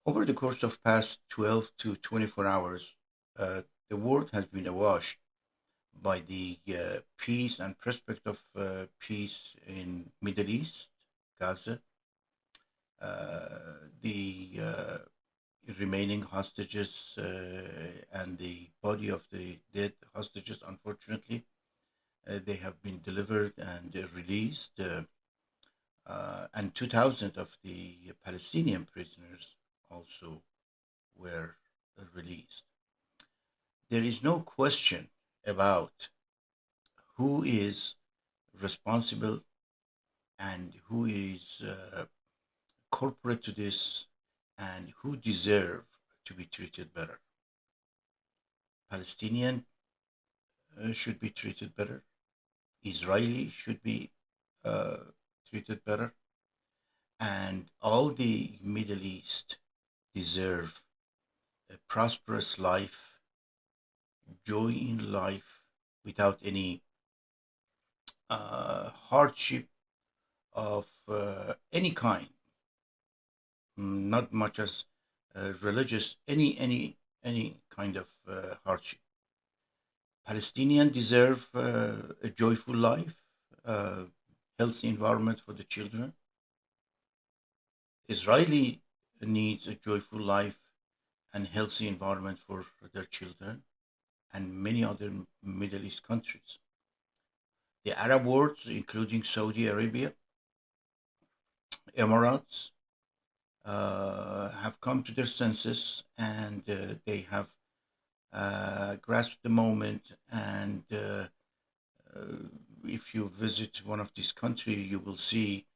Over the course of past 12 to 24 hours, the world has been awash by the peace and prospect of peace in Middle East, Gaza, the remaining hostages and the body of the dead hostages. Unfortunately, they have been delivered and released, and 2,000 of the Palestinian prisoners also were released. There is no question about who is responsible and who is corporate to this and who deserve to be treated better. Palestinian should be treated better. Israeli should be uh, treated better. And all the Middle East deserve a prosperous life, joy in life, without any hardship of any kind, not much as religious, any kind of hardship. Palestinians deserve a joyful life, uh, healthy environment for the children. Israeli needs a joyful life and healthy environment for their children, and many other Middle East countries. The Arab world, including Saudi Arabia, Emirates, have come to their senses, and they have grasped the moment. And if you visit one of these countries, you will see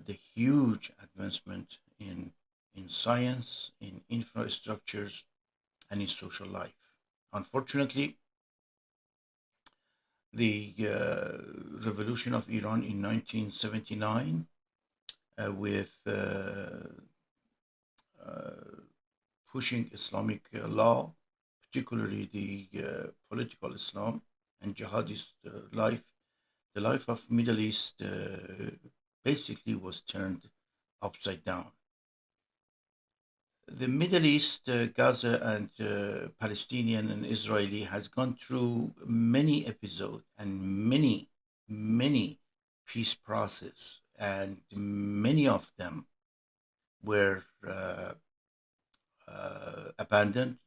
the huge advancement in science, in infrastructures, and in social life. Unfortunately, the revolution of Iran in 1979, with uh, pushing Islamic law, particularly the political Islam and jihadist life, the life of Middle East basically was turned upside down. The Middle East, Gaza and Palestinian and Israeli has gone through many episodes and many peace process, and many of them were abandoned,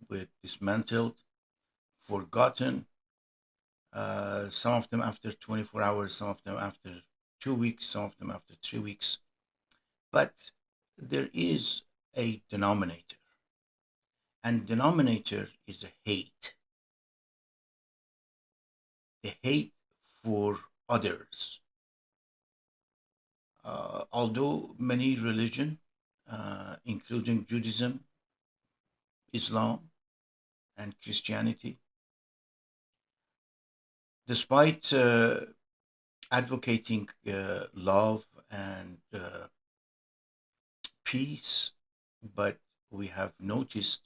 were dismantled, forgotten. Some of them after 24 hours, some of them after 2 weeks, some of them after 3 weeks. But there is a denominator, and denominator is a hate, the hate for others. Although many religion, including Judaism, Islam, and Christianity, despite advocating love and peace, but we have noticed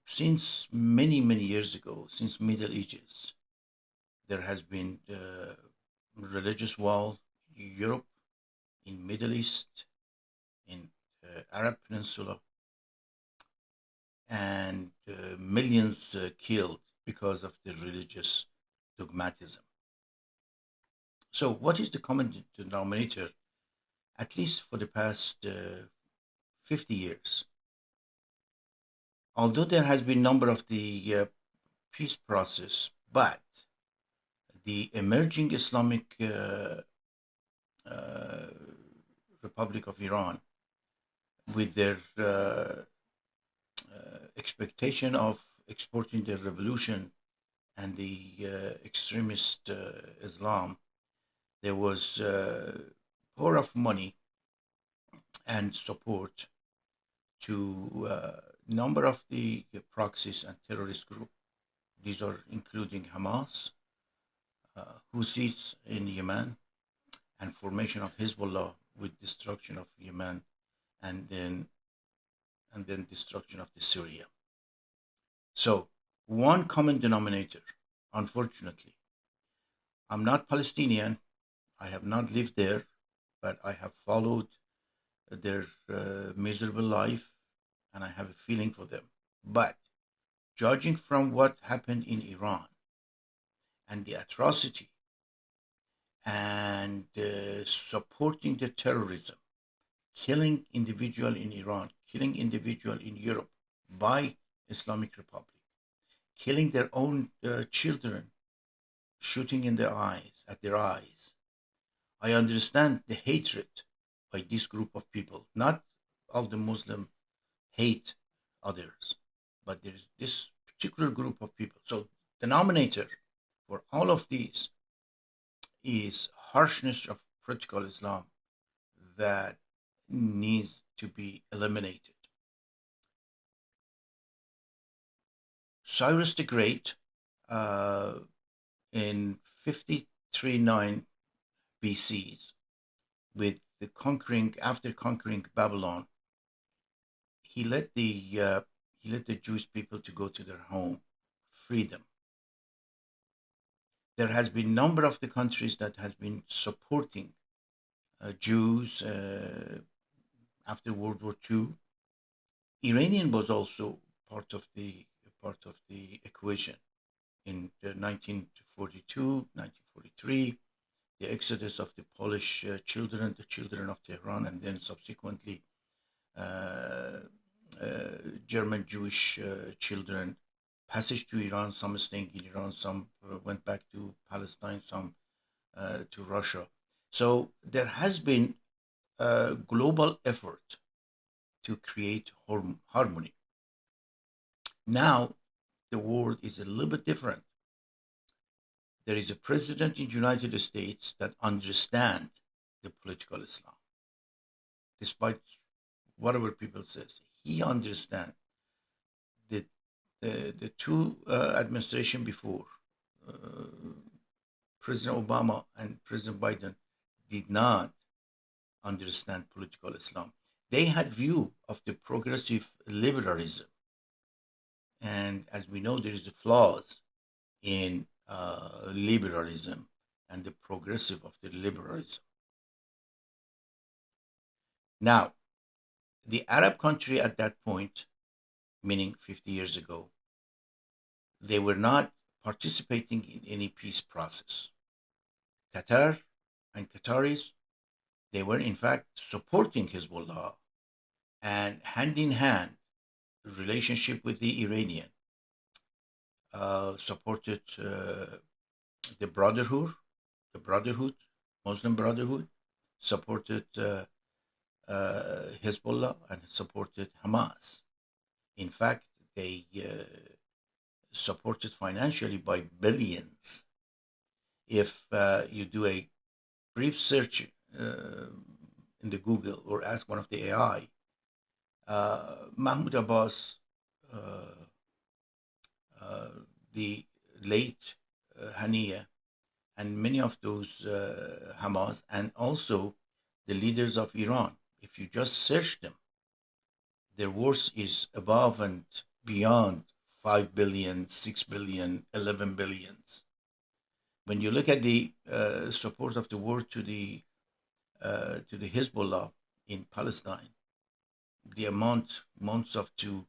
since many years ago, since Middle Ages, there has been religious war in Europe, in Middle East, in Arab Peninsula, and millions killed because of the religious dogmatism. So, what is the common denominator, at least for the past 50 years? Although there has been number of the peace process, but the emerging Islamic uh, Republic of Iran, with their expectation of exporting their revolution and the extremist Islam, there was pour of money and support to number of the proxies and terrorist group. These are including Hamas, Houthis in Yemen, and formation of Hezbollah with destruction of Yemen, and then destruction of the Syria. So one common denominator, unfortunately, I'm not Palestinian. I have not lived there, but I have followed their miserable life and I have a feeling for them. But judging from what happened in Iran and the atrocity and supporting the terrorism, killing individual in Iran, killing individual in Europe by Islamic Republic, killing their own children, shooting in their eyes, at their eyes. I understand the hatred by this group of people. Not all the Muslim hate others, but there is this particular group of people. So the denominator for all of these is harshness of political Islam that needs to be eliminated. Cyrus the Great, uh, in 53-9 BCs, with the conquering after conquering Babylon, he let the Jewish people to go to their home, freedom. There has been number of the countries that has been supporting Jews after World War II. Iranian was also part of the equation in 1942, 1943, the exodus of the Polish children, the children of Tehran, and then subsequently uh, German Jewish children, passage to Iran, some staying in Iran, some went back to Palestine, some to Russia. So there has been a global effort to create harmony. Now the world is a little bit different. There is a president in the United States that understands the political Islam, despite whatever people says. He understands that the two administration before, uh, President Obama and President Biden, did not understand political Islam. They had view of the progressive liberalism, and as we know, there is a flaws in liberalism and the progressive of the liberalism. Now, the Arab country at that point, meaning 50 years ago, they were not participating in any peace process. Qatar and Qataris, they were in fact supporting Hezbollah and hand in hand relationship with the Iranian, supported the Brotherhood, Muslim Brotherhood, supported Hezbollah and supported Hamas. In fact, they supported financially by billions. If you do a brief search in the Google or ask one of the AI, Mahmoud Abbas, uh, the late Haniya, and many of those Hamas, and also the leaders of Iran, if you just search them, their worth is above and beyond 5 billion, 6 billion, 11 billions. When you look at the support of the world to the Hezbollah in Palestine, the amounts up to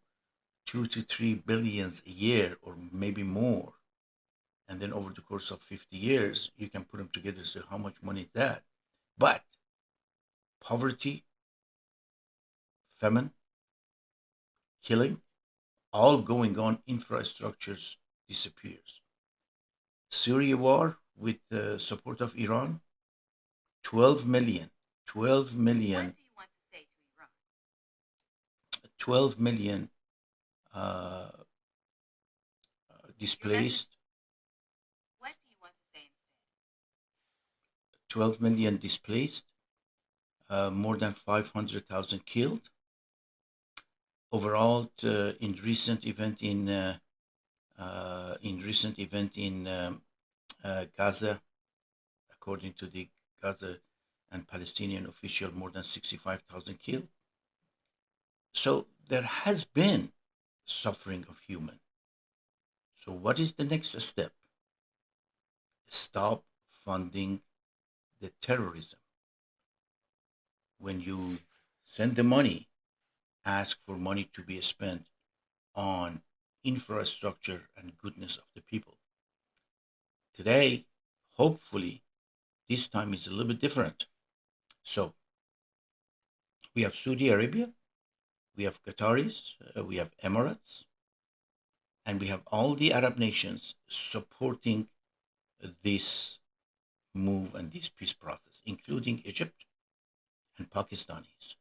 2 to 3 billions a year, or maybe more. And then over the course of 50 years, you can put them together and say how much money is that. But poverty, famine, killing, all going on, infrastructures disappears. Syria war with the support of Iran, 12 million, 12 million, What do you want to say to Iran? 12 million uh, displaced, What do you want to say instead? 12 million displaced, more than 500,000 killed. Overall, in recent event in Gaza, according to the Gaza and Palestinian official, more than 65,000 killed. So there has been suffering of human. So what is the next step? Stop funding the terrorism. When you send the money ask for money to be spent on infrastructure and goodness of the people. Today, hopefully, this time is a little bit different. So we have Saudi Arabia, we have Qataris, we have Emirates, and we have all the Arab nations supporting this move and this peace process, including Egypt and Pakistanis.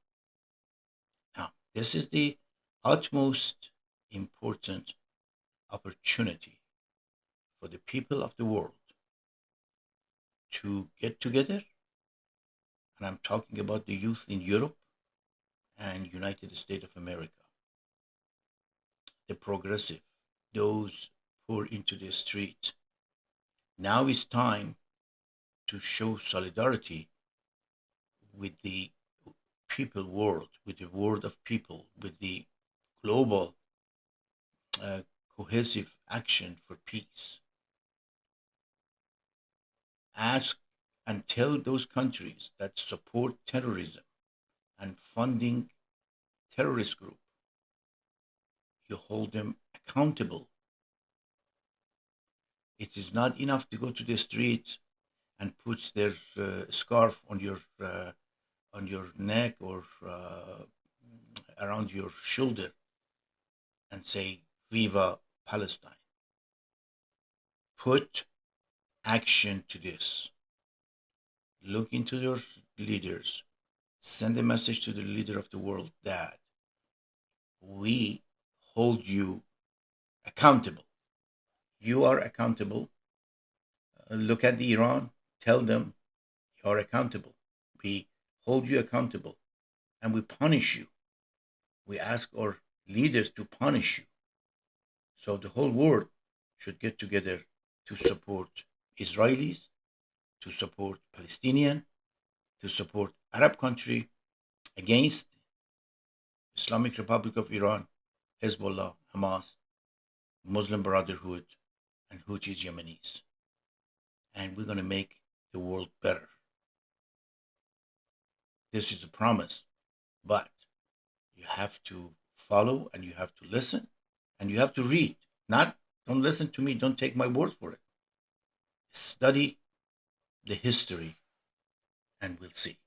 Now, this is the utmost important opportunity for the people of the world to get together. And I'm talking about the youth in Europe and United States of America, the progressive, those pour into the street. Now is time to show solidarity with the people world, with the world of people, with the global uh, cohesive action for peace. Ask and tell those countries that support terrorism and funding terrorist group, you hold them accountable. It is not enough to go to the street and put their scarf on your neck or around your shoulder and say "Viva Palestine." Put action to this. Look into your leaders. Send a message to the leader of the world that we hold you accountable. You are accountable. Look at the Iran. Tell them you are accountable. We hold you accountable and we punish you. We ask our leaders to punish you. So the whole world should get together to support Israelis, to support Palestinian, to support Arab country against Islamic Republic of Iran, Hezbollah, Hamas, Muslim Brotherhood, and Houthis Yemenis. And we're going to make the world better. This is a promise, but you have to follow and you have to listen and you have to read. Not, don't listen to me, don't take my word for it. Study the history and we'll see.